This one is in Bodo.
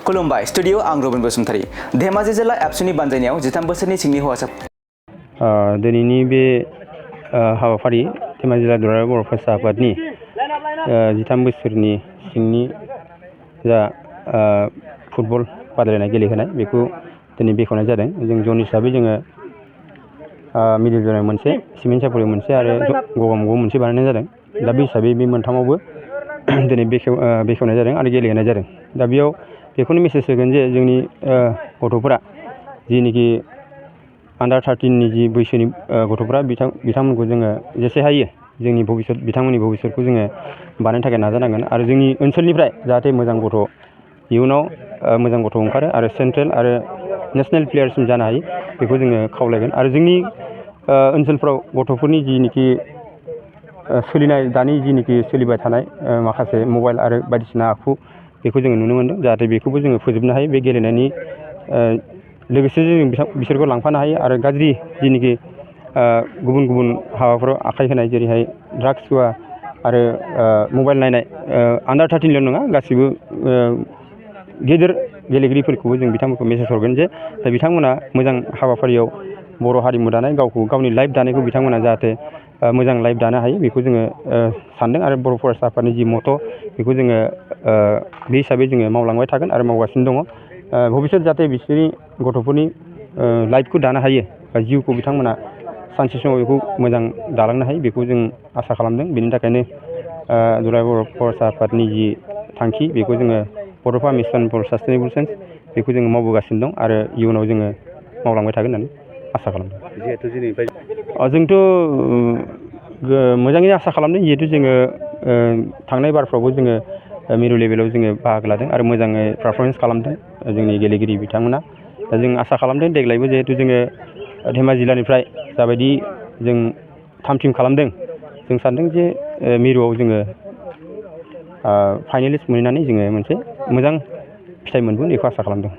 खुलुमबाय स्टुडिअ आं रबिन बसुमतारी धेमाजि जिल्ला एबसुनि बानजायनायाव 13 बोसोरनि सिंनि हौवासा दिनैनि बे हाबाफारि धेमाजि जिल्ला दुलाराय बर' फरायसा आफादनि 13 बोसोरनि सिंनि जा फुटबल बादायलायनाय गेलेहोनाय बेखौ दिनै बेखेवनाय जादों। जों जन हिसाबै जोङो मिडिल जनाव मोनसे सिमेन्ट सापरियाव मोनसे आरो गगामुगाव मोनसे बानायनाय जादों। दा बे हिसाबै बे मोनथामावबो दिनै बेखेवनाय जादों आरो गेलेहोनाय जादों। दा बेयाव बेखौनो मेसेज होगोन जे जोंनि गथ'फोरा जिनिखि आन्डार 13नि जि बैसोनि गथ'फ्रा बिथांमोनखौ जोङो जेसे हायो जोंनि भबिसत बिथांमोननि भबिसतखौ जोङो बानायनो थाखाय नाजानांगोन आरो जोंनि ओनसोलनिफ्राय जाहाथे मोजां गथ' इयुनाव मोजां गथ' ओंखारो आरो सेन्ट्रेल आरो नेसनेल प्लेयारसिम जानो हायो बेखौ जोङो खावलायगोन। आरो जोंनि ओनसोलफ्राव गथ'फोरनि जिनिखि सोलिनाय दानि जिनिखि सोलिबाय थानाय माखासे मबाइल आरो बायदिसिना आखु बेखौ जोङो नुनो मोनदों। जाहाथे बेखौबो जोङो फोजोबनो हायो बे गेलेनायनि लोगोसे जों बिसोरखौ लांफानो हायो आरो गाज्रि जिनिखि गुबुन गुबुन हाबाफोराव आखाइ होनाय जेरैहाय ड्राग्स जुवा आरो मबाइल नायनाय आन्डार 13ल' नङा गासिबो गेदेर गेलेगिरिफोरखौबो जों बिथांमोनखौ मेसेज हरगोन जे बिथांमोना मोजां हाबाफारियाव बर' हारिमु दानाय गावनि लाइफ दानायखौ बिथांमोना जाहाथे मोजां लाइफ दानो हायो बेखौ जोङो सानदों आरो बर' फरायसा आफादनि जि मथ' बेखौ जोङो बे हिसाबै जोङो मावलांबाय थागोन आरो मावगासिनो दङ। भबिसत जाहाथे बिसोरनि गथ'फोरनि लाइफखौ दानो हायो बा जिउखौ बिथांमोना सानसे समाव बेखौ मोजां दालांनो हायो बेखौ जों आसा खालामदों। बेनि थाखायनो दुलाराय बर' फरायसा आफादनि जि थांखि बेखौ जोङो बड'फा मिसन फर सास्टेनेबल चेन्ज बेखौ जोङो मावबोगासिनो दं आरो इयुनाव जोङो मावलांबाय थागोन होननानै आसा खालामदों। जिहेथु दिनैनिफ्राय जोंथ' मोजाङै आसा खालामदों जिहेथु जोङो थांनाय बारफ्रावबो जोङो मिरु लेभेलाव जोङो बाहागो लादों आरो मोजाङै पारफरमेन्स खालामदों जोंनि गेलेगिरि बिथांमोना। दा जों आसा खालामदों देग्लायबो जिहेथु जोङो धेमाजि जिल्लानिफ्राय जाबायदि जों थाम खालामदों जों सानदों जे मिरुआव जोङो फाइनालिस्ट मोनहैनानै जोङो मोनसे मोजां फिथाइ मोनगोन बेखौ आसा खालामदों।